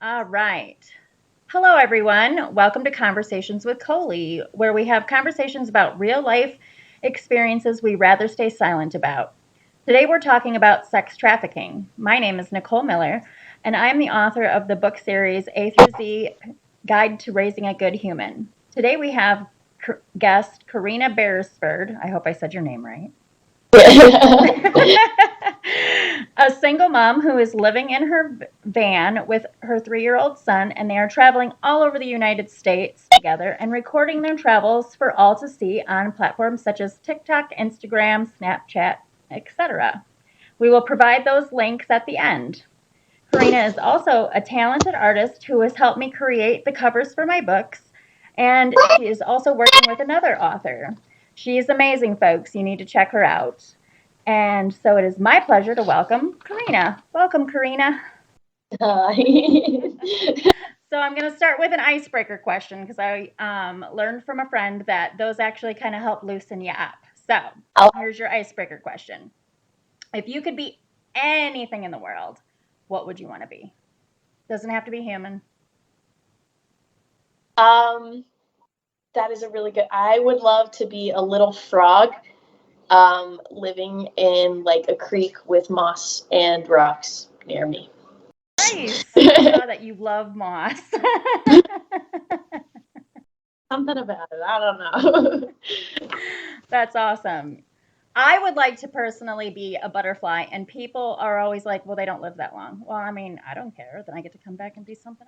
All right. Hello, everyone. Welcome to Conversations with Colie, where we have conversations about real life experiences we rather stay silent about. Today, we're talking about sex trafficking. My name is Nicole Miller, and I'm the author of the book series A through Z Guide to Raising a Good Human. Today, we have guest Karina Beresford. I hope I said your name right. A single mom who is living in her van with her 3-year-old son, and they are traveling all over the United States together and recording their travels for all to see on platforms such as TikTok, Instagram, Snapchat, etc. We will provide those links at the end. Karina is also a talented artist who has helped me create the covers for my books, and she is also working with another author. She is amazing, folks. You need to check her out. And so it is my pleasure to welcome Karina. Welcome, Karina. Hi. So I'm going to start with an icebreaker question because I learned from a friend that those actually kind of help loosen you up. So Oh, here's your icebreaker question. If you could be anything in the world, what would you want to be? Doesn't have to be human. um, that is a really good. I would love to be a little frog, living in like a creek with moss and rocks near me. Nice. I saw that you love moss. Something about it. I don't know. That's awesome. I would like to personally be a butterfly, and people are always like, well, they don't live that long. Well, I mean, I don't care. Then I get to come back and be something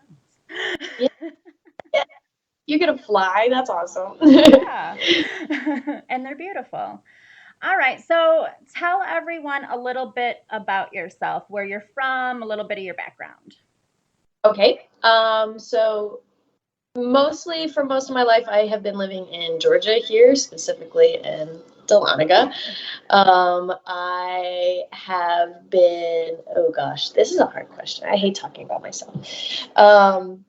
Yeah, else. yeah. You're gonna fly. That's awesome. Yeah. And they're beautiful. All right. So tell everyone a little bit about yourself, where you're from, a little bit of your background. Okay. So mostly for most of my life, I have been living in Georgia here, specifically in Dahlonega. I have been, oh gosh, this is a hard question. I hate talking about myself. Um,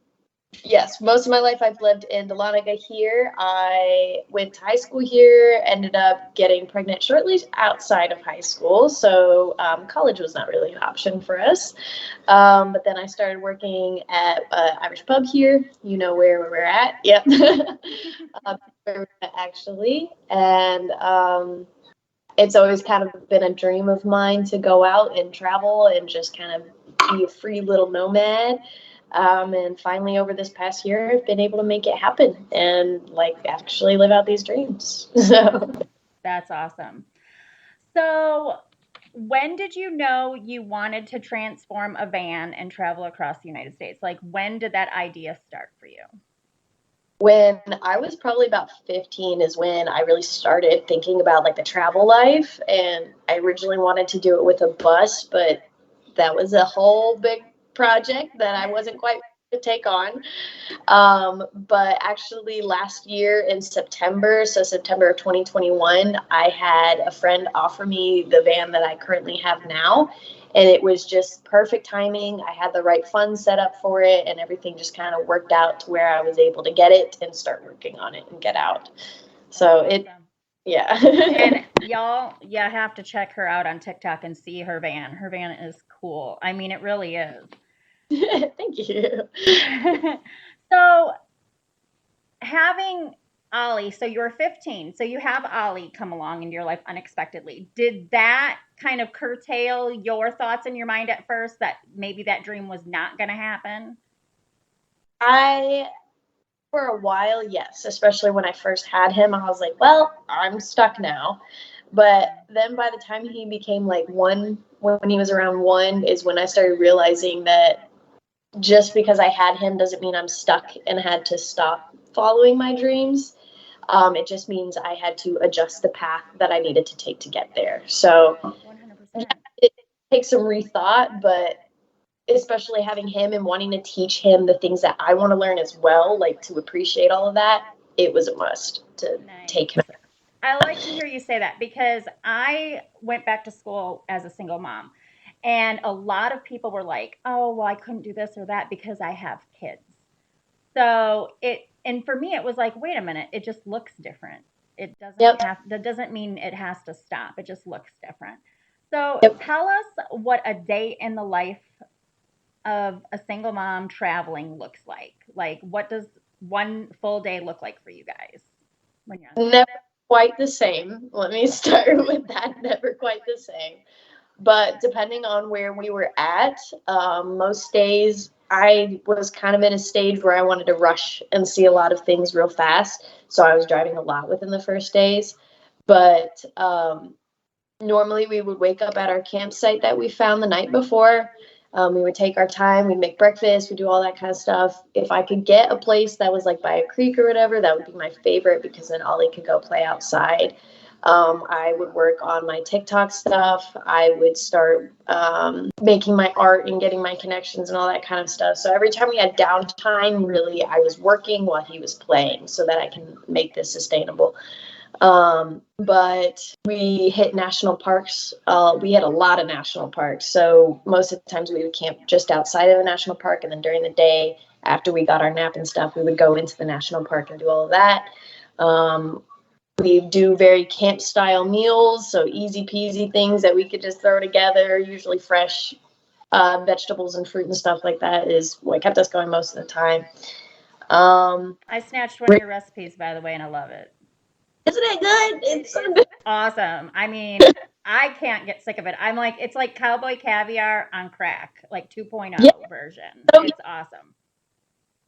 yes, most of my life I've lived in Dahlonega here. I went to high school here, ended up getting pregnant shortly outside of high school. So college was not really an option for us. But then I started working at an Irish pub here. You know where we're at. Yep. um, actually. And it's always kind of been a dream of mine to go out and travel and just kind of be a free little nomad. And finally, over this past year, I've been able to make it happen and like actually live out these dreams. So, That's awesome. So, when did you know you wanted to transform a van and travel across the United States? Like, when did that idea start for you? when I was probably about 15 is when I really started thinking about like the travel life. And I originally wanted to do it with a bus, but that was a whole big project that I wasn't quite ready to take on. But actually, last year in September, so September of 2021, I had a friend offer me the van that I currently have now. And it was just perfect timing. I had the right funds set up for it, and everything just kind of worked out to where I was able to get it and start working on it and get out. That's So awesome. yeah. And y'all, you have to check her out on TikTok and see her van. Her van is cool. I mean, it really is. Thank you. So, having Ollie, so you're 15, so you have Ollie come along in your life unexpectedly. Did that kind of curtail your thoughts in your mind at first that maybe that dream was not going to happen? I For a while, yes, especially when I first had him, I was like, well, I'm stuck now. But then by the time he became like one, when he was around one, is when I started realizing that just because I had him doesn't mean I'm stuck and had to stop following my dreams. It just means I had to adjust the path that I needed to take to get there. So 100%. it takes some rethought, but especially having him and wanting to teach him the things that I want to learn as well, like to appreciate all of that, it was a must to Nice. take him. I like to hear you say that because I went back to school as a single mom. And a lot of people were like, oh, well, I couldn't do this or that because I have kids. So and for me, it was like, wait a minute, it just looks different. It doesn't Yep. have, that doesn't mean it has to stop. It just looks different. So Yep. tell us what a day in the life of a single mom traveling looks like? Like, what does one full day look like for you guys when you're on? Never quite the same. Let me start with that. Never quite the same. But depending on where we were at, most days I was kind of in a stage where I wanted to rush and see a lot of things real fast. So I was driving a lot within the first days. But normally we would wake up at our campsite that we found the night before. We would take our time, we'd make breakfast, we'd do all that kind of stuff. If I could get a place that was like by a creek or whatever, that would be my favorite because then Ollie could go play outside. I would work on my TikTok stuff. I would start making my art and getting my connections and all that kind of stuff. So every time we had downtime, really, I was working while he was playing so that I can make this sustainable. But we hit national parks. We had a lot of national parks. So most of the times we would camp just outside of a national park. And then during the day, after we got our nap and stuff, we would go into the national park and do all of that. We do very camp style meals. So easy peasy things that we could just throw together, usually fresh vegetables and fruit and stuff like that is what kept us going most of the time. I snatched one of your recipes, by the way, and I love it. Isn't it good? It's so good. Awesome. I mean, I can't get sick of it. I'm like, it's like cowboy caviar on crack, like 2.0 Yeah. version. So It's awesome.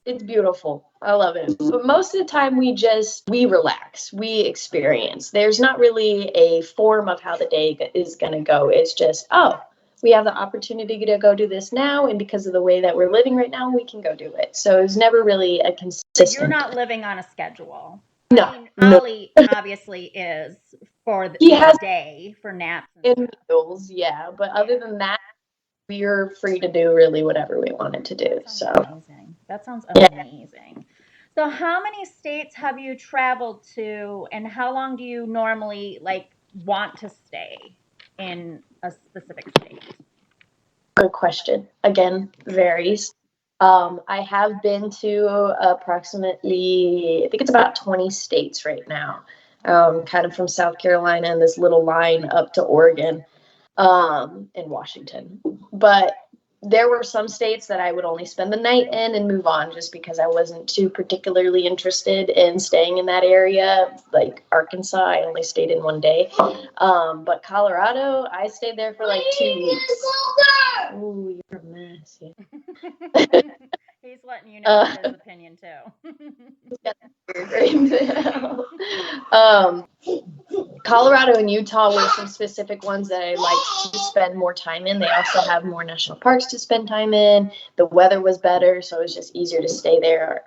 it's beautiful. I love it. But most of the time we relax, we experience. There's not really a form of how the day is going to go. It's just, oh, we have the opportunity to go do this now, and because of the way that we're living right now, we can go do it. So it's never really a consistent. You're not living on a schedule. I No, mean, no. Ollie obviously is for He the has day for naps and in stuff. meals, yeah. But other than that, we're free to do really whatever we wanted to do. That sounds So amazing. That sounds yeah. amazing. So, how many states have you traveled to, and how long do you normally like want to stay in a specific state? Good question. Again, varies. I have been to approximately, I think it's about 20 states right now, kind of from South Carolina and this little line up to Oregon, and Washington. But there were some states that I would only spend the night in and move on just because I wasn't too particularly interested in staying in that area. Like Arkansas, I only stayed in one day. But Colorado, I stayed there for like 2 weeks. Ooh, you're a mess. Yeah. He's letting you know his opinion too. Right now. Colorado and Utah were some specific ones that I liked to spend more time in. They also have more national parks to spend time in. The weather was better, so it was just easier to stay there.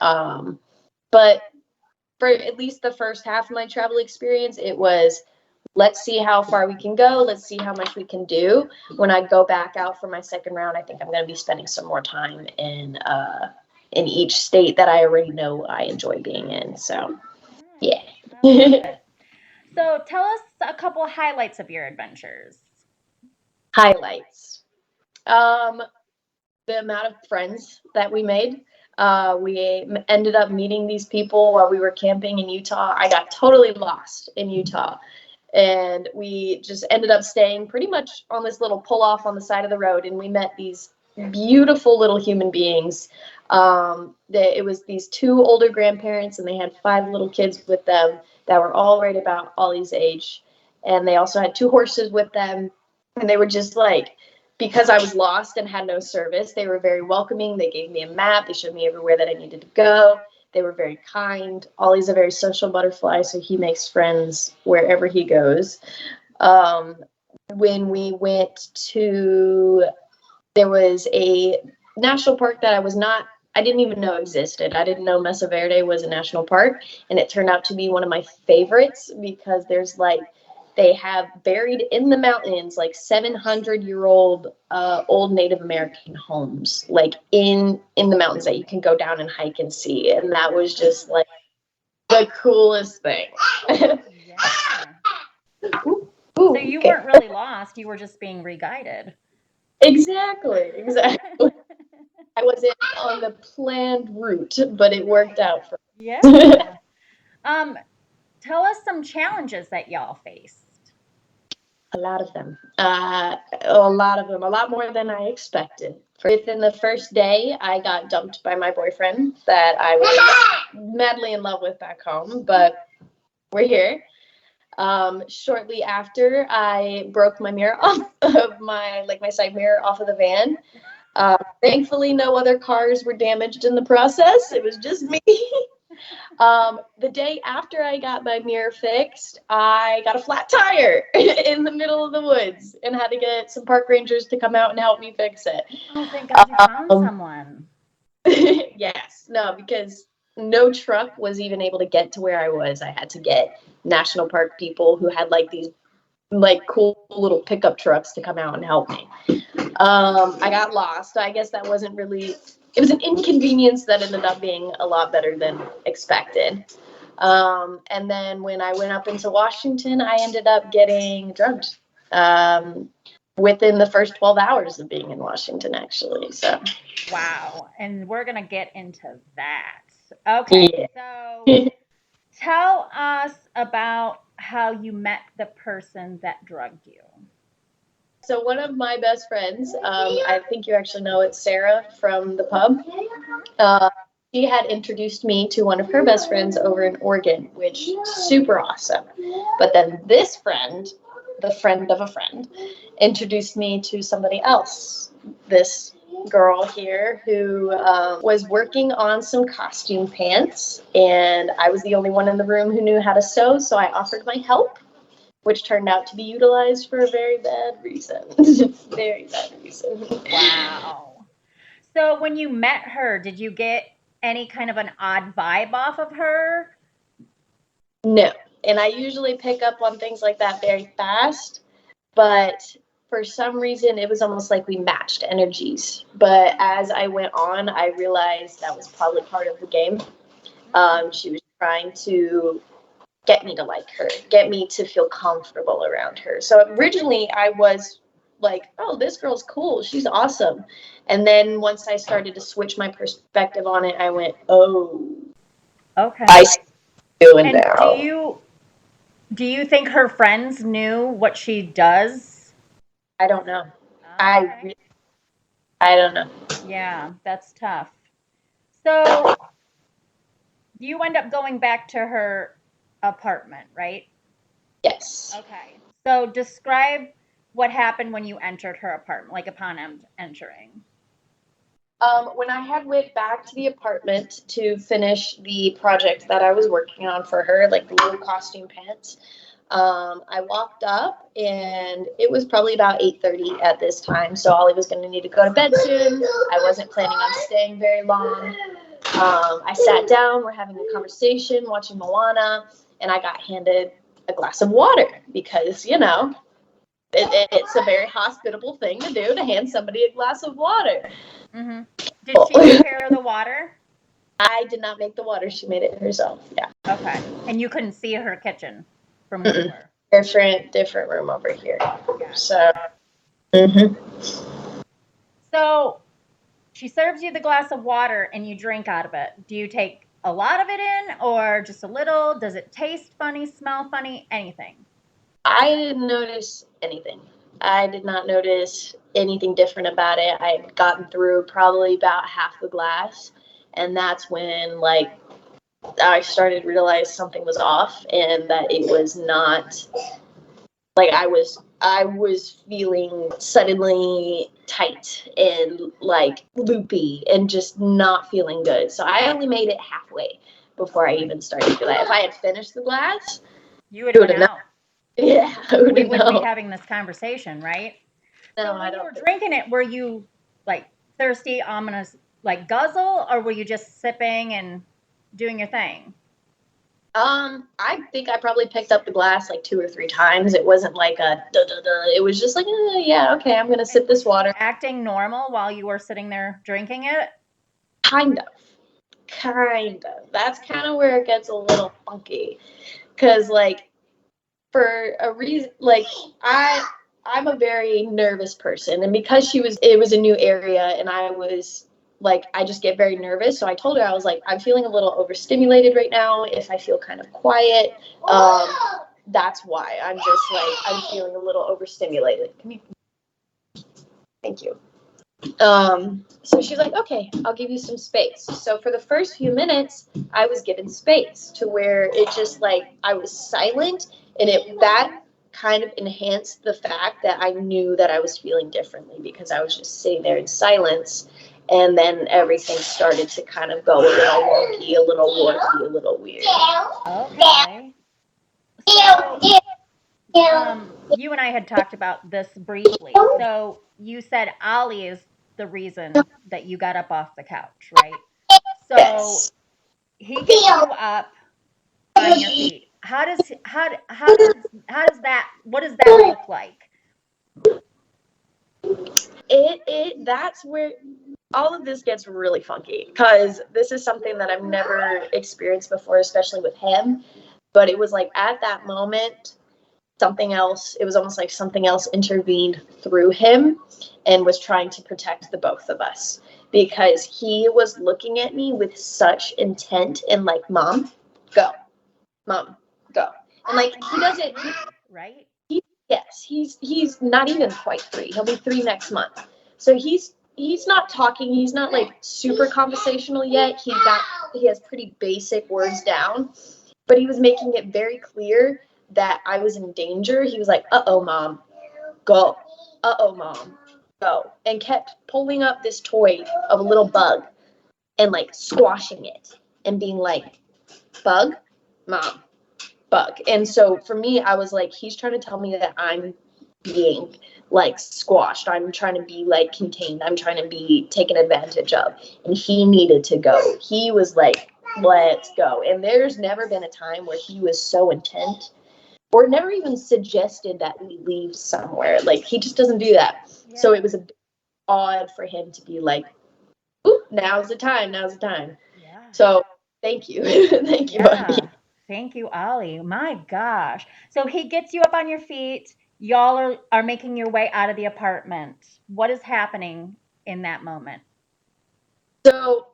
But for at least the first half of my travel experience, it was let's see how far we can go. Let's see how much we can do. When I go back out for my second round, I think I'm going to be spending some more time in each state that I already know I enjoy being in. So, yeah. I love it. So tell us a couple highlights of your adventures. Highlights. Um, the amount of friends that we made. We ended up meeting these people while we were camping in Utah. I got totally lost in Utah. And we just ended up staying pretty much on this little pull off on the side of the road. And we met these beautiful little human beings. It was these two older grandparents, and they had 5 little kids with them that were all right about Ollie's age. And they also had 2 horses with them. And they were just like, because I was lost and had no service, they were very welcoming. They gave me a map. They showed me everywhere that I needed to go. They were very kind. Ollie's a very social butterfly, so he makes friends wherever he goes. When we went to, there was a national park that I didn't even know existed. I didn't know Mesa Verde was a national park, and it turned out to be one of my favorites because they have buried in the mountains like 700-year-old old Native American homes, like in the mountains that you can go down and hike and see, and that was just like the coolest thing. Yeah. Ooh, So you okay. weren't really lost, you were just being re-guided. Exactly. I wasn't on the planned route, but it worked out for me. Yeah. Um, Tell us some challenges that y'all faced. A lot of them. A lot of them. A lot more than I expected. Within the first day, I got dumped by my boyfriend that I was madly in love with back home, but we're here. Shortly after, I broke my mirror off of my side mirror off of the van. Thankfully, no other cars were damaged in the process. It was just me. The day after I got my mirror fixed, I got a flat tire in the middle of the woods and had to get some park rangers to come out and help me fix it. Oh, thank God you found someone. Yes, no, because no truck was even able to get to where I was. I had to get national park people who had like these like cool little pickup trucks to come out and help me. I got lost. I guess that wasn't really, it was an inconvenience that ended up being a lot better than expected. And then when I went up into Washington, I ended up getting drugged within the first 12 hours of being in Washington, actually. So, Wow. And we're going to get into that. Okay. yeah. So tell us about how you met the person that drugged you. So one of my best friends, I think you actually know it, Sarah from the pub. She had introduced me to one of her best friends over in Oregon, which super awesome. But then this friend, the friend of a friend, introduced me to somebody else. This girl here who was working on some costume pants, and I was the only one in the room who knew how to sew, so I offered my help, which turned out to be utilized for a very bad reason. Very bad reason. Wow. So when you met her, did you get any kind of an odd vibe off of her? No. And I usually pick up on things like that very fast, but for some reason it was almost like we matched energies. But as I went on, I realized that was probably part of the game. She was trying to get me to like her, get me to feel comfortable around her. So originally I was like, oh, this girl's cool. She's awesome. And then once I started to switch my perspective on it, I went, oh, Okay. I see what you're doing And now. do you think her friends knew what she does? I don't know. Okay. I don't know. Yeah, that's tough. So you end up going back to her apartment, right? Yes. Okay. So describe what happened when you entered her apartment, like upon entering. When I had went back to the apartment to finish the project that I was working on for her, like the little costume pants, I walked up and it was probably about 8:30 at this time. So Ollie was going to need to go to bed soon. I wasn't planning on staying very long. I sat down. We're having a conversation, watching Moana, and I got handed a glass of water because it's a very hospitable thing to do to hand somebody a glass of water. Mm-hmm. Did she prepare the water? I did not make the water. She made it herself. Yeah. Okay. And you couldn't see her kitchen from where you were. Different room over here. Gotcha. So. Mm-hmm. So she serves you the glass of water and you drink out of it. Do you take a lot of it in or just a little? Does it taste funny, smell funny, anything? I didn't notice anything. I did not notice anything different about it. I had gotten through probably about half the glass, and that's when like I started to realize something was off and that it was not like I was feeling suddenly tight and like loopy and just not feeling good. So I only made it halfway before I even started to feel that. If I had finished the glass, You would have been known. out. Yeah, I would We have wouldn't be known. having this conversation, right? No, So I when you don't were think. drinking it, were you like thirsty, ominous, like guzzle, or were you just sipping and doing your thing? I think I probably picked up the glass like 2 or 3 times. It wasn't like a duh, duh, duh. It was just like, yeah, okay, I'm gonna sip this water. Acting normal while you were sitting there drinking it? Kind of, kind of. That's kind of where it gets a little funky, cause like for a reason, like I'm a very nervous person, and because it was a new area, and I was like, I just get very nervous. So I told her, I was like, I'm feeling a little overstimulated right now. If I feel kind of quiet, that's why I'm just like, I'm feeling a little overstimulated. Come here. Thank you. So she's like, okay, I'll give you some space. So for the first few minutes, I was given space to where it just like, I was silent, and that kind of enhanced the fact that I knew that I was feeling differently, because I was just sitting there in silence. And then everything started to kind of go a little wonky, a little wonky, a little weird. Okay. So, you and I had talked about this briefly. So you said Ollie is the reason that you got up off the couch, right? So Yes. he gets you up on your feet. How does that, what does that look like? That's where all of this gets really funky, because this is something that I've never experienced before, especially with him. But it was like at that moment, something else, it was almost like something else intervened through him and was trying to protect the both of us, because he was looking at me with such intent and like, Mom, go, Mom, go. And like, he doesn't, Right? yes, he's not even quite 3. He'll be 3 next month. So he's not talking. He's not like super conversational yet. He has pretty basic words down, but he was making it very clear that I was in danger. He was like, "Uh-oh, Mom, go. Uh-oh, Mom, go," and kept pulling up this toy of a little bug and like squashing it and being like, "Bug, Mom, bug." And so for me, I was like, he's trying to tell me that I'm being like squashed. I'm trying to be like contained. I'm trying to be taken advantage of. And he needed to go. He was like, let's go. And there's never been a time where he was so intent or never even suggested that we leave somewhere. Like, he just doesn't do that. Yeah. So it was a bit odd for him to be like, ooh, now's the time. Now's the time. Yeah. So thank you. Thank you, buddy. Yeah. Thank you, Ollie. My gosh. So he gets you up on your feet. Y'all are making your way out of the apartment. What is happening in that moment? So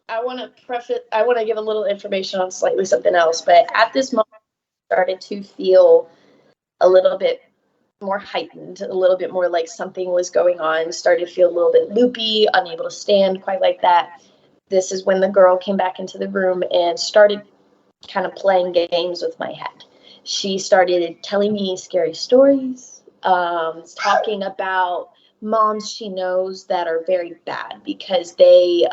I want to give a little information on slightly something else, but at this moment, I started to feel a little bit more heightened, a little bit more like something was going on, started to feel a little bit loopy, unable to stand quite like that. This is when the girl came back into the room and started kind of playing games with my head. She started telling me scary stories, talking about moms she knows that are very bad because they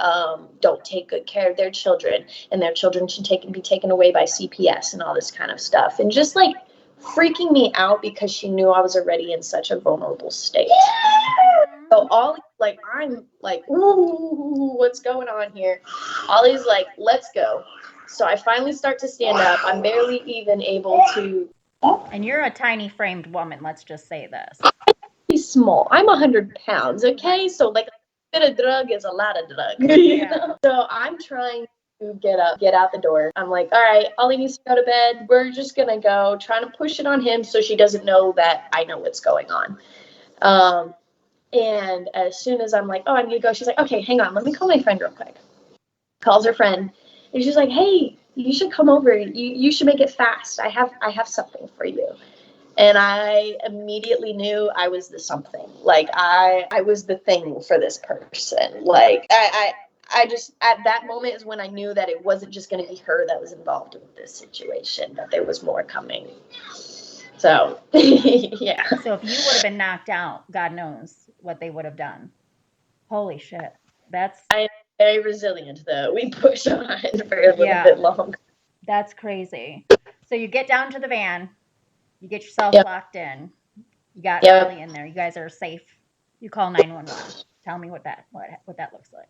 don't take good care of their children, and their children should be taken away by CPS and all this kind of stuff, and just like freaking me out because she knew I was already in such a vulnerable state. So Ollie, like, I'm like, ooh, what's going on here? Ollie's like, let's go. So I finally start to stand up. I'm barely even able to. And you're a tiny framed woman, let's just say this. Be small. I'm 100 pounds, okay? So like a bit of drug is a lot of drug. You know? So I'm trying to get up, get out the door. I'm like, all right, Ollie needs to go to bed. We're just gonna go, trying to push it on him so she doesn't know that I know what's going on. And as soon as I'm like, oh, I need to go, she's like, okay, hang on, let me call my friend real quick. Calls her friend, and she's like, hey, you should come over. You should make it fast. I have something for you. And I immediately knew I was the something. Like, I was the thing for this person. Like, I just, at that moment is when I knew that it wasn't just going to be her that was involved with this situation, that there was more coming. So, yeah. So if you would have been knocked out, God knows what they would have done. Holy shit. That's I'm very resilient, though. We push on for a little yeah, bit longer. that's crazy. So you get down to the van, you get yourself Yep. locked in. You got Yep. Ollie in there. You guys are safe. You call 911. Tell me what that looks like.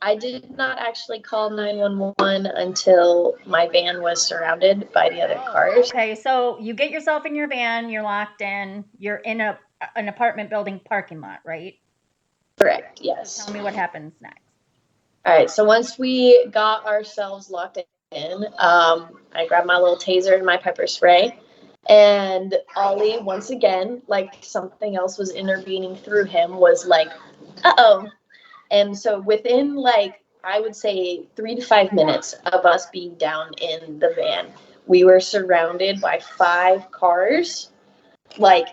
I did not actually call 911 until my van was surrounded by the other cars. Okay, so you get yourself in your van, you're locked in, you're in an apartment building parking lot, right? Correct, yes. So tell me what happens next. All right, so once we got ourselves locked in, I grabbed my little taser and my pepper spray. And Ollie, once again, like something else was intervening through him, was like, uh-oh. And so within, like, I would say 3 to 5 minutes of us being down in the van, We were surrounded by 5 cars, like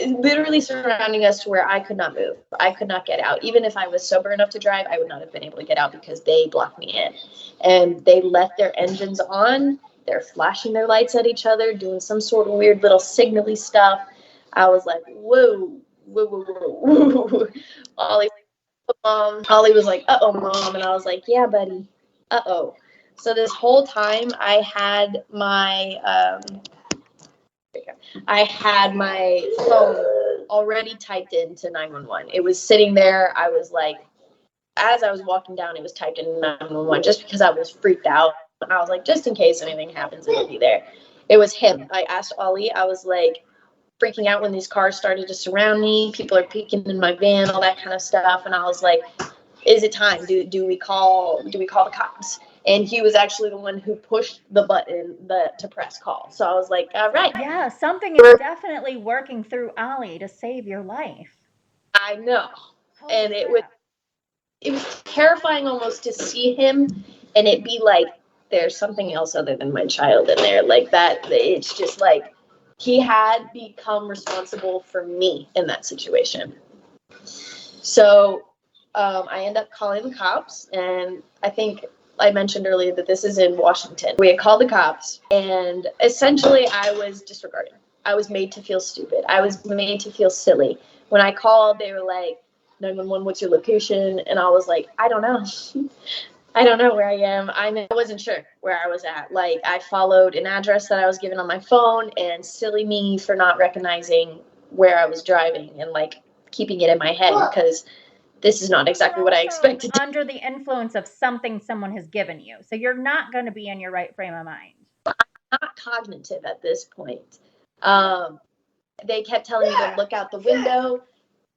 literally surrounding us to where I could not move. I could not get out. Even if I was sober enough to drive, I would not have been able to get out because they blocked me in. And they left their engines on. They're flashing their lights at each other, doing some sort of weird little signally stuff. I was like, whoa, whoa, whoa, whoa, whoa. Ollie was like, uh-oh, Mom. And I was like, yeah, buddy, uh-oh. So this whole time I had my phone already typed into 911. It was sitting there. I was like, as I was walking down, it was typed in 911 just because I was freaked out. I was like, just in case anything happens, it'll be there. It was him. I asked Ollie, I was like freaking out when these cars started to surround me. People are peeking in my van, all that kind of stuff. And I was like, is it time? Do we call the cops? And he was actually the one who pushed the button to press call. So I was like, all right. Yeah, something is definitely working through Ollie to save your life. I know. Holy And crap. it was terrifying almost to see him and it be like there's something else other than my child in there. Like that, it's just like he had become responsible for me in that situation. So I end up calling the cops, and I think I mentioned earlier that this is in Washington. We had called the cops, and essentially I was disregarded. I was made to feel stupid. I was made to feel silly. When I called, they were like, 911, what's your location? And I was like, I don't know. I don't know where I am. I wasn't sure where I was at. Like, I followed an address that I was given on my phone, and silly me for not recognizing where I was driving and like keeping it in my head because this is not exactly what I expected. Under the influence of something someone has given you. So you're not going to be in your right frame of mind. Not cognitive at this point. They kept telling me to look out the window.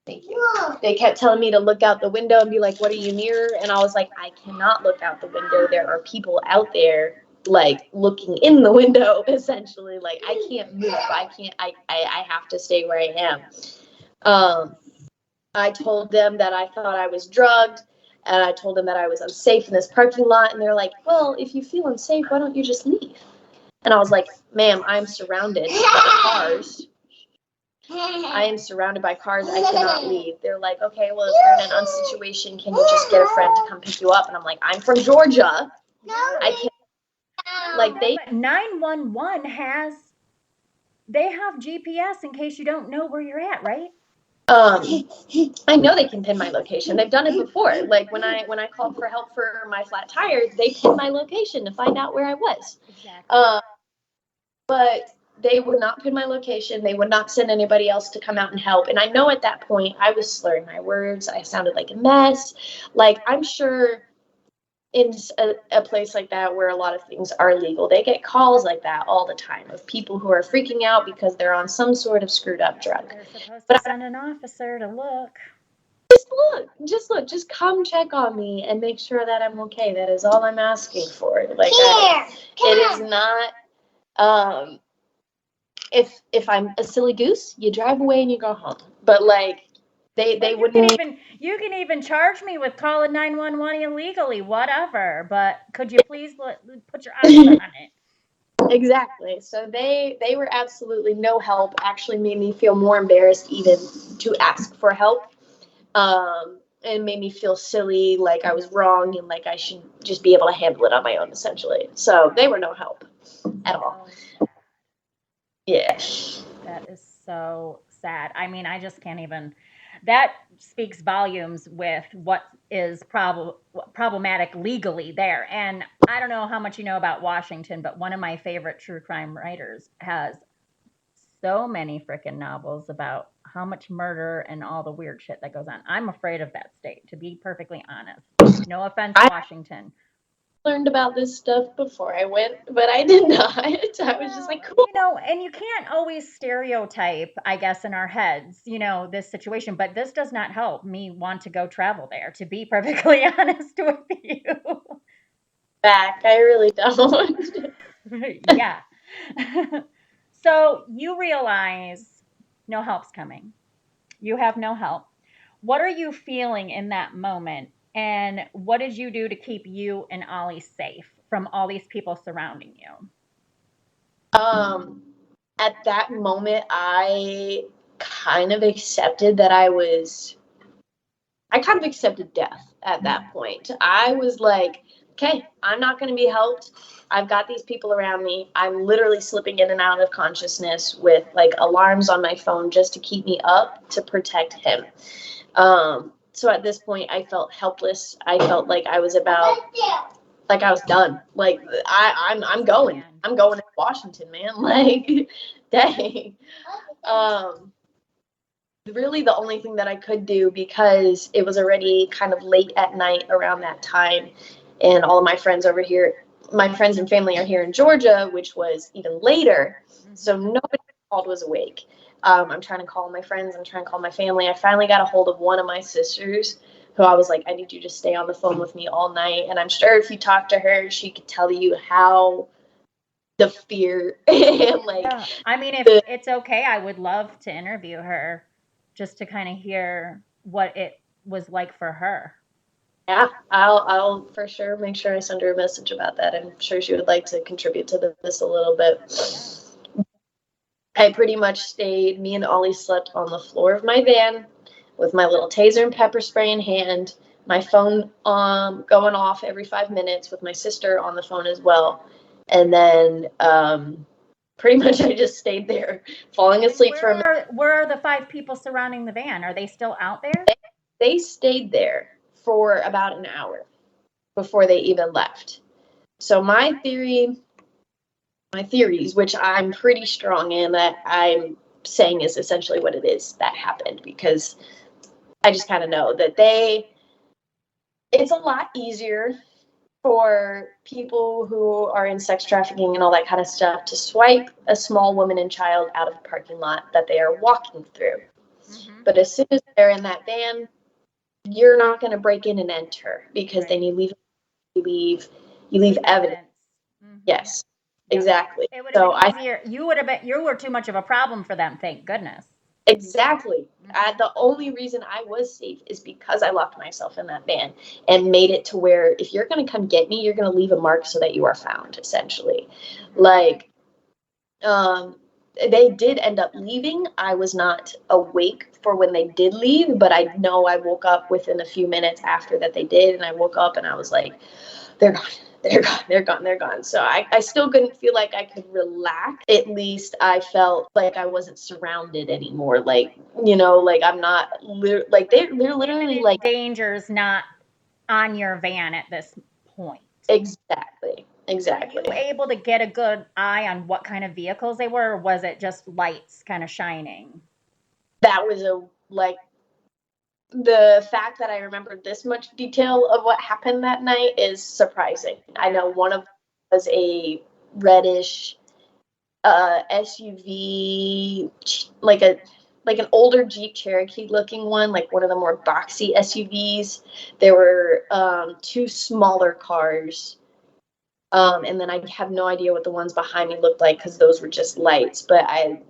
Thank you. They kept telling me to look out the window and be like, what are you near? And I was like, I cannot look out the window. There are people out there like looking in the window essentially. Like I can't move. I have to stay where I am. I told them that I thought I was drugged, and I told them that I was unsafe in this parking lot, and they're like, well, if you feel unsafe, why don't you just leave? And I was like, ma'am, I'm surrounded by cars. I am surrounded by cars. I cannot leave. They're like, okay, well, if you're in an unsafe situation, can you just get a friend to come pick you up? And I'm like, I'm from Georgia. I can't. Like they. 911 they have GPS in case you don't know where you're at, right? I know they can pin my location. They've done it before. Like when I called for help for my flat tire, they pinned my location to find out where I was. Exactly. But they would not pin my location. They would not send anybody else to come out and help. And I know at that point I was slurring my words. I sounded like a mess. Like I'm sure in a place like that where a lot of things are legal, they get calls like that all the time of people who are freaking out because they're on some sort of screwed up drug. They're supposed to send an officer to look. Just come check on me and make sure that I'm okay. That is all I'm asking for. Like it is not if I'm a silly goose, you drive away and you go home. But like they wouldn't you can even charge me with calling 911 illegally, whatever. But could you please put your eyes on it? Exactly. So they were absolutely no help. Actually made me feel more embarrassed even to ask for help. And made me feel silly, like I was wrong and like I should just be able to handle it on my own essentially. So they were no help at all. Yeah. That is so sad. I mean, I just can't even. That speaks volumes with what is problematic legally there. And I don't know how much you know about Washington, but one of my favorite true crime writers has so many freaking novels about how much murder and all the weird shit that goes on. I'm afraid of that state, to be perfectly honest. No offense, Washington. Learned about this stuff before I went, but I did not. I was just like, cool. And you can't always stereotype, I guess, in our heads, this situation, but this does not help me want to go travel there, to be perfectly honest with you. Back, I really don't. Yeah. So you realize no help's coming. You have no help. What are you feeling in that moment? And what did you do to keep you and Ollie safe from all these people surrounding you? At that moment, I kind of accepted that I kind of accepted death at that point. I was like, okay, I'm not going to be helped. I've got these people around me. I'm literally slipping in and out of consciousness with like alarms on my phone just to keep me up to protect him. So at this point, I felt helpless. I felt like I was like I was done. Like I'm going. I'm going to Washington, man. Like, dang. Really the only thing that I could do, because it was already kind of late at night around that time, and all of my friends over here, my friends and family are here in Georgia, which was even later, so nobody called was awake. I'm trying to call my friends, I'm trying to call my family. I finally got a hold of one of my sisters, who I was like, I need you to stay on the phone with me all night. And I'm sure if you talk to her, she could tell you how the fear and like, Yeah. I mean, if it's okay, I would love to interview her just to kind of hear what it was like for her. yeah, I'll for sure make sure I send her a message about that. I'm sure she would like to contribute to this a little bit. I pretty much stayed, me and Ollie slept on the floor of my van with my little taser and pepper spray in hand, my phone going off every 5 minutes, with my sister on the phone as well. And then pretty much I just stayed there, falling asleep for a minute. Where are the 5 people surrounding the van? Are they still out there? They stayed there for about an hour before they even left. So my theories, which I'm pretty strong in, that I'm saying is essentially what it is that happened, because I just kind of know that it's a lot easier for people who are in sex trafficking and all that kind of stuff to swipe a small woman and child out of a parking lot that they are walking through. Mm-hmm. But as soon as they're in that van, you're not going to break in and enter, because then you leave evidence. Mm-hmm. Yes. Yep. Exactly. It would have been easier. You were too much of a problem for them, thank goodness. Exactly. The only reason I was safe is because I locked myself in that van and made it to where if you're going to come get me, you're going to leave a mark so that you are found, essentially. Like, they did end up leaving. I was not awake for when they did leave, but I know I woke up within a few minutes after that they did, and I woke up and I was like, they're gone. They're gone. So I still couldn't feel like I could relax. At least I felt like I wasn't surrounded anymore. Like, like I'm not, like they're literally like. Danger's not on your van at this point. Exactly. Were you able to get a good eye on what kind of vehicles they were, or was it just lights kind of shining? That was the fact that I remembered this much detail of what happened that night is surprising. I know one of them was a reddish SUV, like an older Jeep Cherokee looking one, like one of the more boxy SUVs. There were 2 smaller cars. And then I have no idea what the ones behind me looked like, because those were just lights. But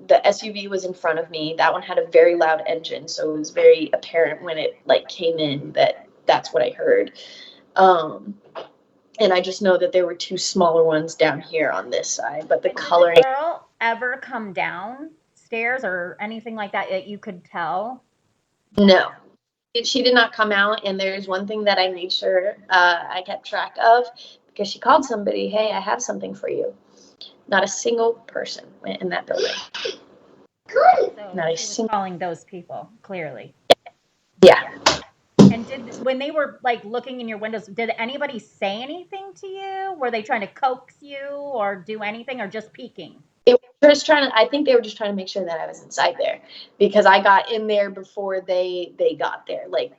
the SUV was in front of me. That one had a very loud engine, so it was very apparent when it like came in that that's what I heard. And I just know that there were 2 smaller ones down here on this side. But the coloring. Did the girl ever come downstairs or anything like that you could tell? No. She did not come out, and there's one thing that I made sure I kept track of, because she called somebody, hey, I have something for you. Not a single person went in that building. So not a single. Calling those people, clearly. Yeah. And when they were like looking in your windows, did anybody say anything to you? Were they trying to coax you or do anything, or just peeking? I think they were just trying to make sure that I was inside there, because I got in there before they got there. Like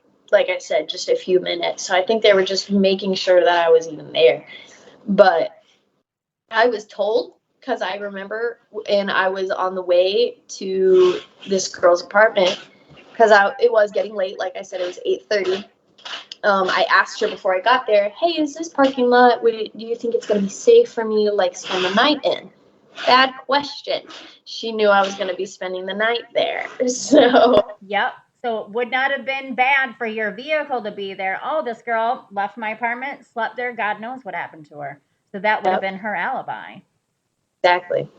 I said, just a few minutes. So I think they were just making sure that I was even there. But I was told, because I remember, and I was on the way to this girl's apartment, because it was getting late. Like I said, it was 8:30. I asked her before I got there, hey, is this parking lot, do you think it's going to be safe for me to like spend the night in? Bad question. She knew I was going to be spending the night there. So. Yep. So it would not have been bad for your vehicle to be there. Oh, this girl left my apartment, slept there. God knows what happened to her. So that would have been her alibi. Exactly.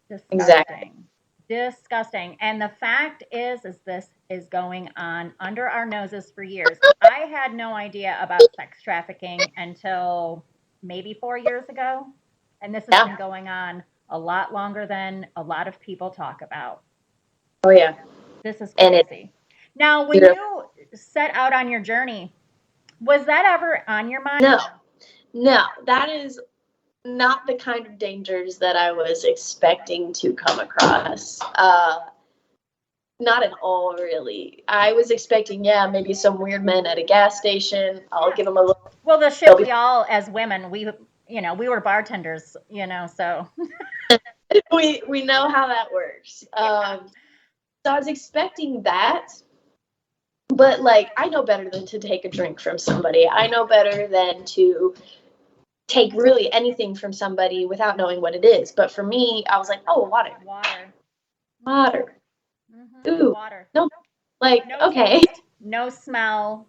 Disgusting. Disgusting. And the fact is this is going on under our noses for years. I had no idea about sex trafficking until maybe 4 years ago. And this has been going on a lot longer than a lot of people talk about. Oh yeah. This is And crazy. Now, when you set out on your journey, was that ever on your mind? No, that is not the kind of dangers that I was expecting to come across. Not at all, really. I was expecting, maybe some weird men at a gas station. I'll give them a little. Well, the shit we all, as women, we were bartenders, so. we know how that works. So I was expecting that, but like, I know better than to take a drink from somebody. I know better than to take really anything from somebody without knowing what it is. But for me, I was like, oh, water. Mm-hmm. Ooh, water. No, like, no okay. Taste, no smell,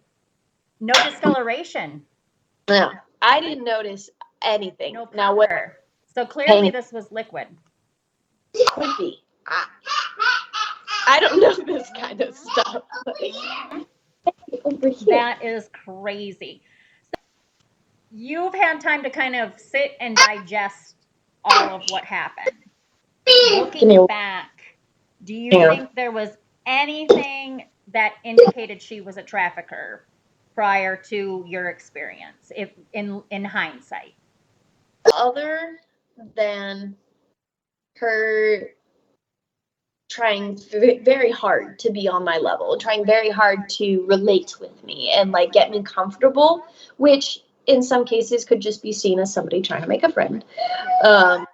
no discoloration. No, I didn't notice anything. No Now what? So clearly this was liquid. Could be. I don't know this kind of stuff. That is crazy. So you've had time to kind of sit and digest all of what happened. Looking back, do you think there was anything that indicated she was a trafficker prior to your experience, if in hindsight? Other than her trying very hard to be on my level, trying very hard to relate with me and like get me comfortable, which in some cases could just be seen as somebody trying to make a friend.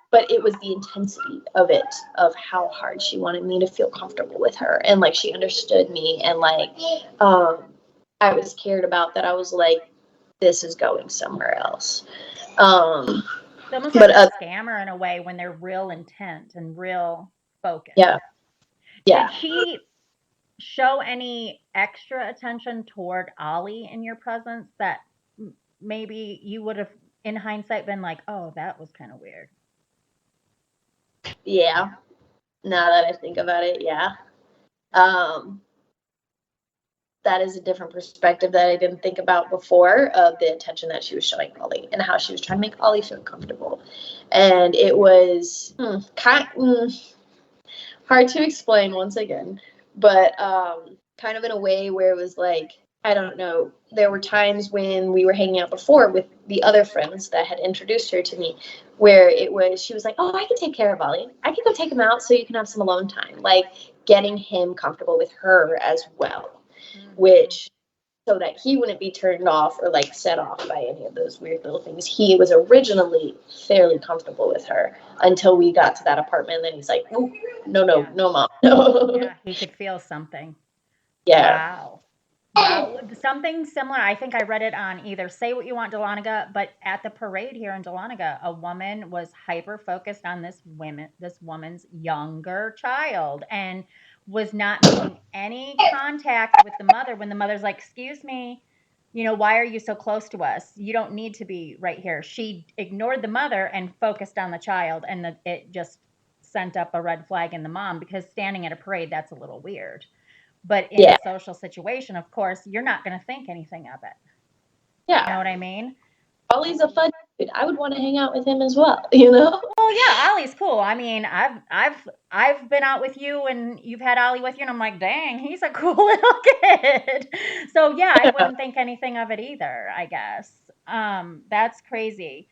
But it was the intensity of it, of how hard she wanted me to feel comfortable with her, and like she understood me, and like I was cared about, that I was like, this is going somewhere else. It's almost like a scammer in a way, when they're real intent and real focused. Yeah. Did she show any extra attention toward Ollie in your presence that maybe you would have, in hindsight, been like, oh, that was kind of weird? Yeah. Now that I think about it, yeah. That is a different perspective that I didn't think about before, of the attention that she was showing Ollie and how she was trying to make Ollie feel comfortable. And it was hard to explain once again, but kind of in a way where it was like, I don't know, there were times when we were hanging out before with the other friends that had introduced her to me, where it was, she was like, oh, I can take care of Ollie. I can go take him out so you can have some alone time. Like getting him comfortable with her as well, which, so that he wouldn't be turned off or like set off by any of those weird little things. He was originally fairly comfortable with her until we got to that apartment. And then he's like, oh, no, mom. No. Yeah, he could feel something. Yeah. Wow. Something similar. I think I read it on either Say What You Want Dahlonega, but at the parade here in Dahlonega, a woman was hyper focused on this woman's younger child, and was not making any contact with the mother, when the mother's like, excuse me, why are you so close to us? You don't need to be right here. She ignored the mother and focused on the child, and it just sent up a red flag in the mom, because standing at a parade, that's a little weird. But in a social situation, of course, you're not going to think anything of it. Yeah. You know what I mean? Ollie's a fun dude. I would want to hang out with him as well, Well, yeah, Ollie's cool. I mean, I've been out with you, and you've had Ollie with you, and I'm like, dang, he's a cool little kid. So yeah, I wouldn't think anything of it either, I guess. That's crazy.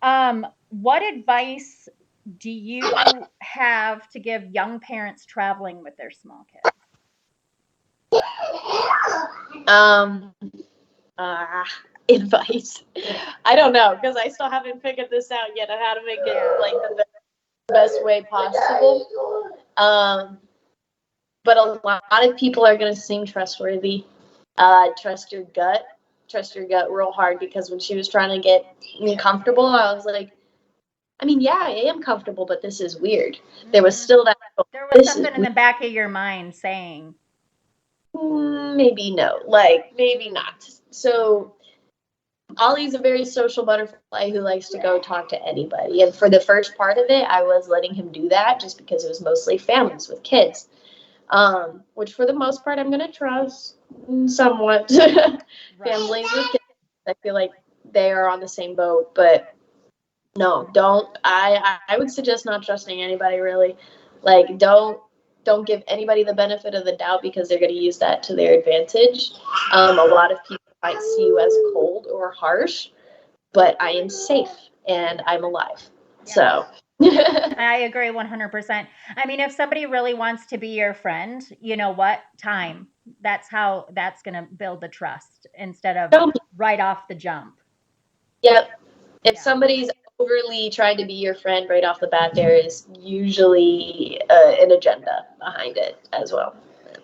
What advice do you have to give young parents traveling with their small kids? Advice. I don't know, because I still haven't figured this out yet on how to make it like the best way possible. But a lot of people are going to seem trustworthy. Trust your gut real hard, because when she was trying to get me comfortable, I was like, I mean, yeah, I am comfortable, but this is weird. There was still that. There was something in the back of your mind saying, maybe no, like maybe not. So Ollie's a very social butterfly who likes to go talk to anybody. And for the first part of it, I was letting him do that just because it was mostly families with kids. Which for the most part, I'm going to trust somewhat. Right. Families with kids, I feel like they are on the same boat. But no, don't. I would suggest not trusting anybody really. Like, don't give anybody the benefit of the doubt because they're going to use that to their advantage. A lot of people might see you as cold or harsh, but I am safe and I'm alive. Yeah. So I agree 100%. I mean, if somebody really wants to be your friend, you know what? Time. That's how that's going to build the trust instead of right off the jump. yep. If Yeah. somebody's overly trying to be your friend right off the bat, there is usually an agenda behind it as well.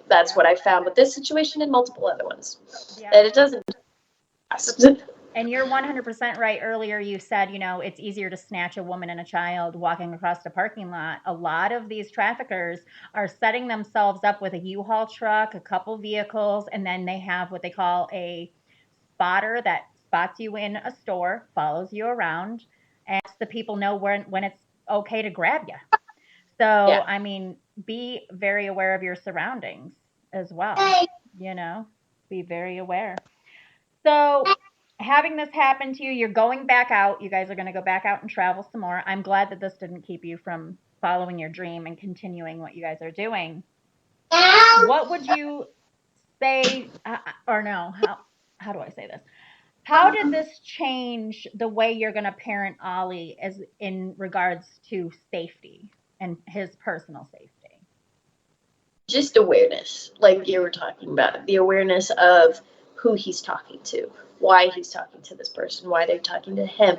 That's Yeah. what I found with this situation and multiple other ones. Yeah. And it doesn't last. And you're 100% right. Earlier, you said, it's easier to snatch a woman and a child walking across the parking lot. A lot of these traffickers are setting themselves up with a U-Haul truck, a couple vehicles, and then they have what they call a spotter that spots you in a store, follows you around, and lets the people know when it's okay to grab you. So, Yeah. I mean, be very aware of your surroundings as well. You know, be very aware. So, having this happen to you, you're going back out. You guys are going to go back out and travel some more. I'm glad that this didn't keep you from following your dream and continuing what you guys are doing. What would you say, or no, how do I say this? How did this change the way you're going to parent Ollie as in regards to safety and his personal safety? Just awareness, like you were talking about, the awareness of who he's talking to, why he's talking to this person, why they're talking to him,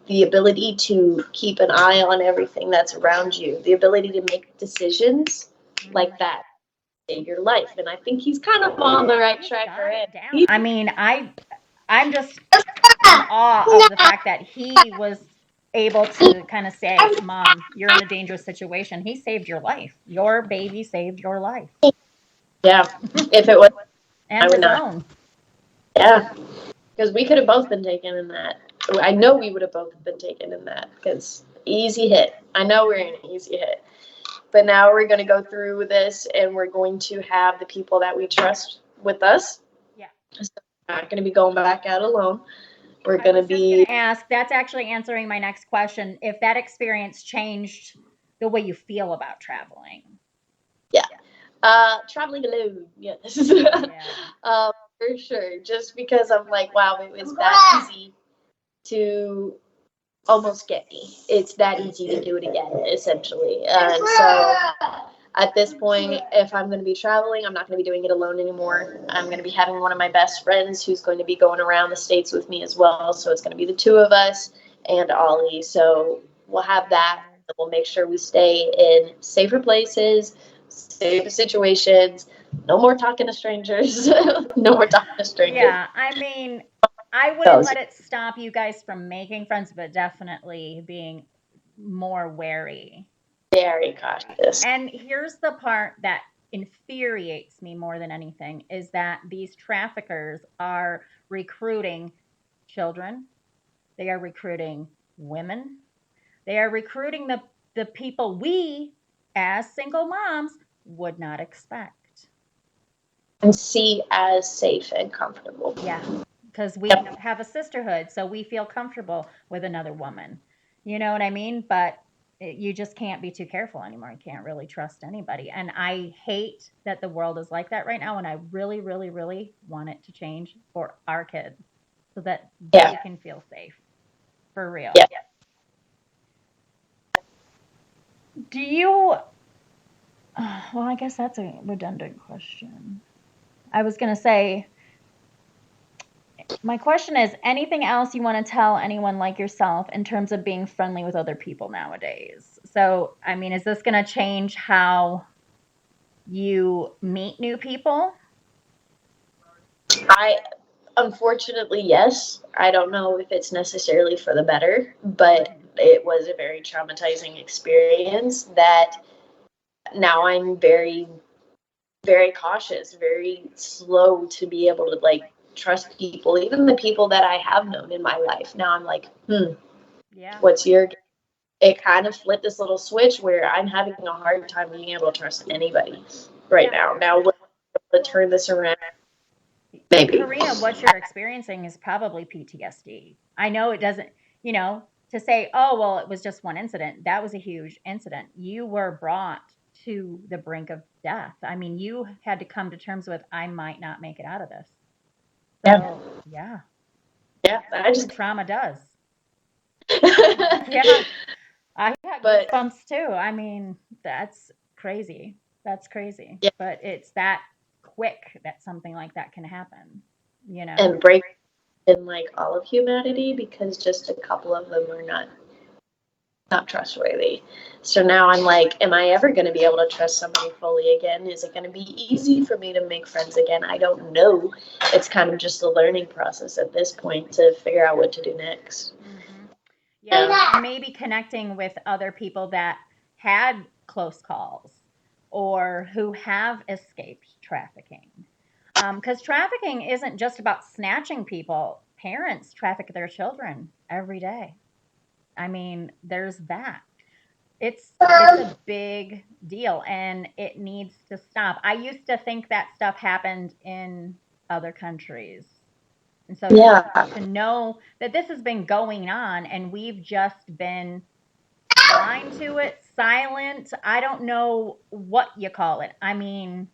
the ability to keep an eye on everything that's around you, the ability to make decisions like that save your life. And I think he's kind of on the right track for it. I mean, I'm just in awe of the fact that he was able to kind of say, "Mom, you're in a dangerous situation." He saved your life. Your baby saved your life. Yeah, if it was, And I would his not. own. Yeah, because we could have both been taken in that. I know we would have both been taken in that because easy hit. I know we're in an easy hit. But now we're going to go through this and we're going to have the people that we trust with us. Yeah. So we're not going to be going back out alone. We're going to be. Ask. That's actually answering my next question. If that experience changed the way you feel about traveling. Yeah. Traveling alone. Yes. For sure. Just because I'm like, wow, it was that easy to almost get me. It's that easy to do it again, essentially. And so at this point, if I'm going to be traveling, I'm not going to be doing it alone anymore. I'm going to be having one of my best friends who's going to be going around the States with me as well. So it's going to be the two of us and Ollie. So we'll have that. We'll make sure we stay in safer places, safer situations. No more talking to strangers. No more talking to strangers. Yeah, I mean, I wouldn't let it stop you guys from making friends, but definitely being more wary. Very cautious. And here's the part that infuriates me more than anything is that these traffickers are recruiting children, they are recruiting women, they are recruiting the people we as single moms would not expect. And see as safe and comfortable. Yeah, because we have a sisterhood, so we feel comfortable with another woman. You know what I mean? But you just can't be too careful anymore. You can't really trust anybody. And I hate that the world is like that right now. And I really, really, really want it to change for our kids so that they can feel safe for real. Yeah. Do you, well, I guess that's a redundant question. I was going to say, my question is anything else you want to tell anyone like yourself in terms of being friendly with other people nowadays? So, I mean, is this going to change how you meet new people? Unfortunately, yes. I don't know if it's necessarily for the better, but it was a very traumatizing experience that now I'm very, very cautious, very slow to be able to like trust people, even the people that I have known in my life. Now I'm like, Yeah. what's your game? It kind of flipped this little switch where I'm having a hard time being able to trust anybody right now. Now, will I be able to turn this around? Maybe. Karina, what you're experiencing is probably PTSD. I know it doesn't, to say, oh, well, it was just one incident. That was a huge incident. You were brought to the brink of death. I mean, you had to come to terms with, I might not make it out of this. So, yeah. Yeah. That's what trauma does. Yeah. I got goosebumps too. I mean, that's crazy. That's crazy. Yeah. But it's that quick that something like that can happen, And break in like all of humanity, because just a couple of them are not trustworthy. So now I'm like, am I ever going to be able to trust somebody fully again? Is it going to be easy for me to make friends again? I don't know. It's kind of just a learning process at this point to figure out what to do next. Mm-hmm. Yeah, maybe connecting with other people that had close calls or who have escaped trafficking. Because trafficking isn't just about snatching people. Parents traffic their children every day. I mean, there's that. It's a big deal and it needs to stop. I used to think that stuff happened in other countries. And so to know that this has been going on and we've just been blind to it, silent, I don't know what you call it. I mean,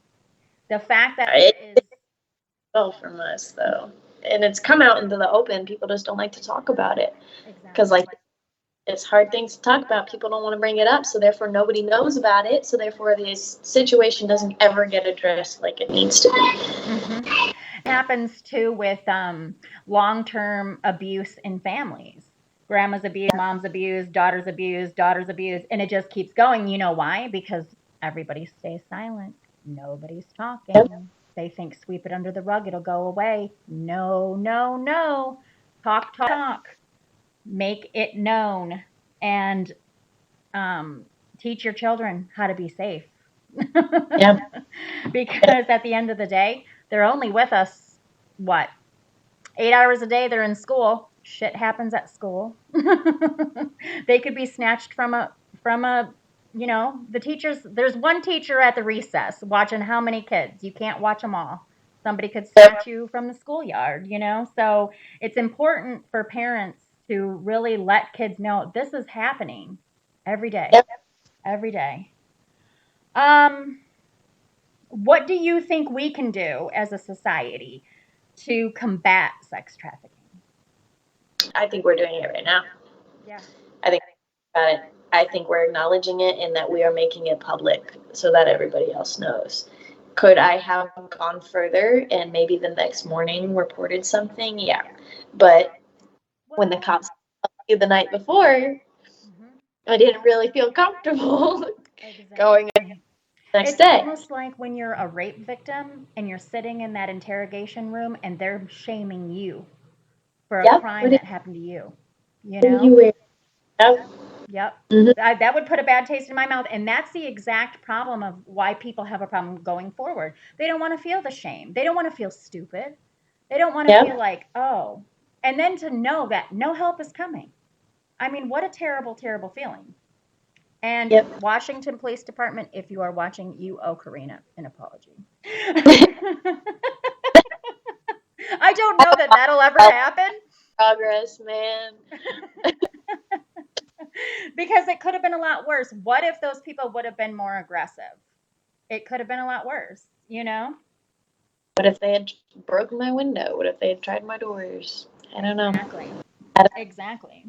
the fact that there is well from us though, and it's come out into the open. People just don't like to talk about it because like it's hard things to talk about. People don't want to bring it up, so therefore nobody knows about it, so therefore this situation doesn't ever get addressed like it needs to be. Mm-hmm. Happens too with long-term abuse in families. Grandma's abused, mom's abused, daughter's abused, and it just keeps going. You know why? Because everybody stays silent. Nobody's talking. Yep. They think sweep it under the rug, it'll go away. No, no, no. Talk, talk, talk. Make it known and teach your children how to be safe. Yeah. Because at the end of the day, they're only with us, what, 8 hours a day they're in school. Shit happens at school. They could be snatched from a the teachers. There's one teacher at the recess watching how many kids. You can't watch them all. Somebody could snatch you from the schoolyard, So it's important for parents to really let kids know this is happening every day. Yep. Every day. What do you think we can do as a society to combat sex trafficking? I think we're doing it right now. Yeah. I think about it. I think we're acknowledging it and that we are making it public so that everybody else knows. Could I have gone further and maybe the next morning reported something? Yeah. But when the cops told you the night before, I didn't really feel comfortable going the next It's day. almost like when you're a rape victim and you're sitting in that interrogation room and they're shaming you for a crime that happened to you. You know? Yep. Mm-hmm. That would put a bad taste in my mouth. And that's the exact problem of why people have a problem going forward. They don't want to feel the shame. They don't want to feel stupid. They don't want to feel like, oh. And then to know that no help is coming. I mean, what a terrible, terrible feeling. And Washington Police Department, if you are watching, you owe Karina an apology. I don't know that that'll ever happen. Progress, man. Because it could have been a lot worse. What if those people would have been more aggressive? It could have been a lot worse, What if they had broken my window? What if they had tried my doors? I don't know. Exactly.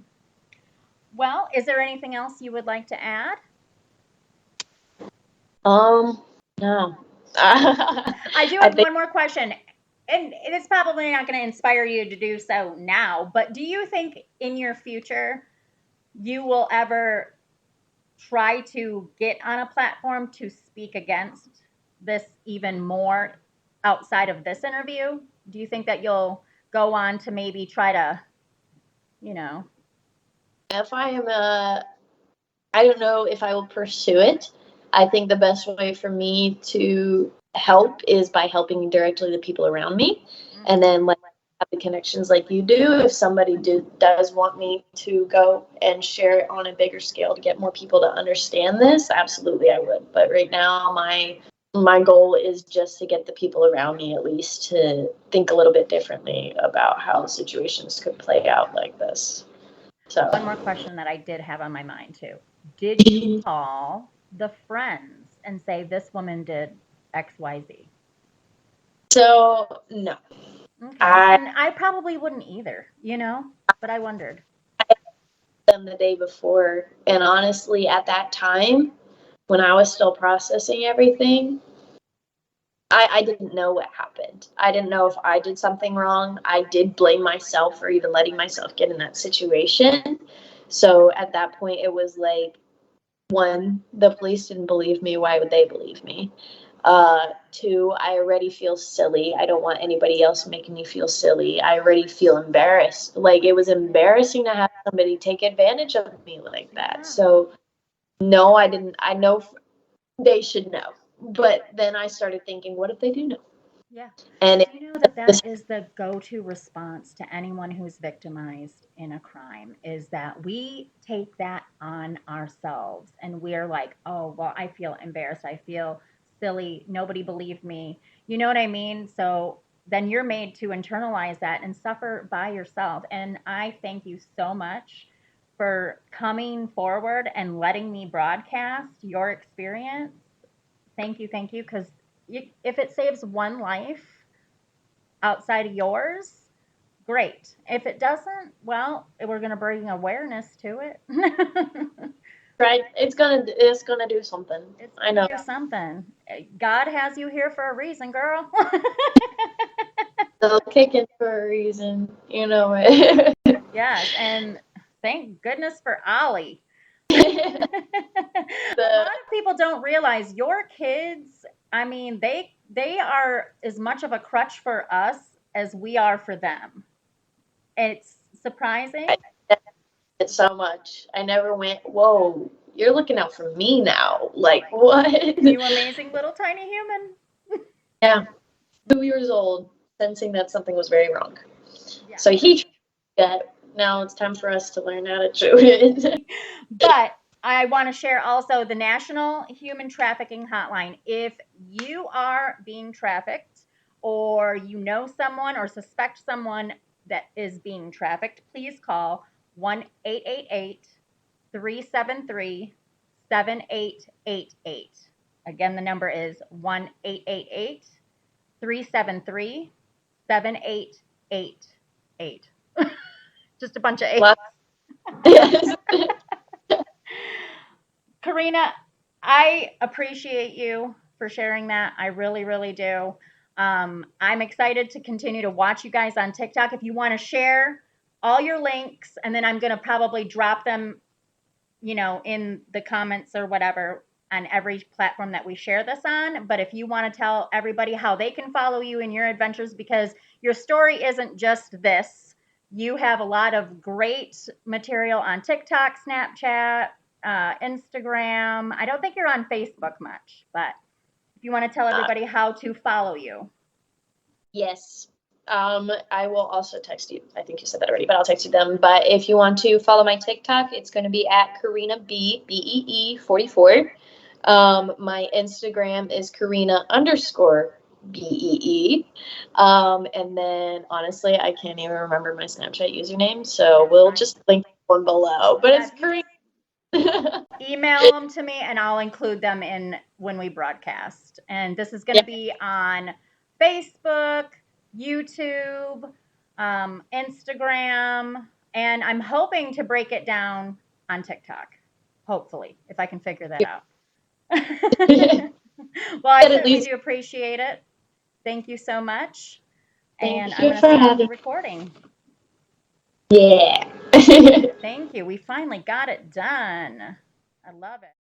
Well, is there anything else you would like to add? No. I do have one more question. And it's probably not going to inspire you to do so now, but do you think in your future you will ever try to get on a platform to speak against this even more outside of this interview? Do you think that you'll go on to maybe try to, If I am I don't know if I will pursue it. I think the best way for me to help is by helping directly the people around me. And then have the connections like you do, if somebody does want me to go and share it on a bigger scale to get more people to understand this, absolutely I would. But right now, my goal is just to get the people around me at least to think a little bit differently about how situations could play out like this. So one more question that I did have on my mind too. Did you call the friends and say this woman did XYZ? So no. Okay. And I probably wouldn't either, but I wondered. Them the day before, and honestly, at that time, when I was still processing everything, I didn't know what happened. I didn't know if I did something wrong. I did blame myself for even letting myself get in that situation. So at that point, it was like, one, the police didn't believe me. Why would they believe me? Two, I already feel silly. I don't want anybody else making me feel silly. I already feel embarrassed. Like, it was embarrassing to have somebody take advantage of me like that. So no, I didn't. I know they should know. But then I started thinking, what if they do know? Yeah. And That is the go-to response to anyone who's victimized in a crime, is that we take that on ourselves and we're like, oh, well, I feel embarrassed. I feel silly. Nobody believed me. You know what I mean? So then you're made to internalize that and suffer by yourself. And I thank you so much for coming forward and letting me broadcast your experience. Thank you, because if it saves one life outside of yours, great. If it doesn't, well, we're going to bring awareness to it. right, it's gonna do something. I know. Do something. God has you here for a reason, girl. They'll kick in for a reason, you know it. Yes, and thank goodness for Ollie. A lot of people don't realize your kids, I mean, they are as much of a crutch for us as we are for them. It's surprising. It so much. I never went, whoa, you're looking out for me now. Like, what? You amazing little tiny human. Yeah. 2 years old, sensing that something was very wrong. Yeah. So he that now it's time for us to learn how to do it. But I want to share also the National Human Trafficking Hotline. If you are being trafficked, or you know someone or suspect someone that is being trafficked, please call 1-888-373-7888. Again, the number is 1-888-373-7888. Just a bunch of eights. Yes. Karina, I appreciate you for sharing that. I really, really do. I'm excited to continue to watch you guys on TikTok. If you want to share all your links, and then I'm going to probably drop them, in the comments or whatever on every platform that we share this on. But if you want to tell everybody how they can follow you in your adventures, because your story isn't just this, you have a lot of great material on TikTok, Snapchat, Instagram. I don't think you're on Facebook much, but if you want to tell everybody how to follow you. Yes. I will also text you. I think you said that already, but I'll text you them. But if you want to follow my TikTok, it's going to be at Karina BEE 44. My Instagram is Karina_BEE. And then honestly, I can't even remember my Snapchat username, so we'll just link one below. But it's Karina. Email them to me and I'll include them in when we broadcast. And this is going to be on Facebook, YouTube, Instagram, and I'm hoping to break it down on TikTok. Hopefully, if I can figure that out. Well, I certainly do appreciate it. Thank you so much. And I'm going to stop the recording. Yeah. Thank you. We finally got it done. I love it.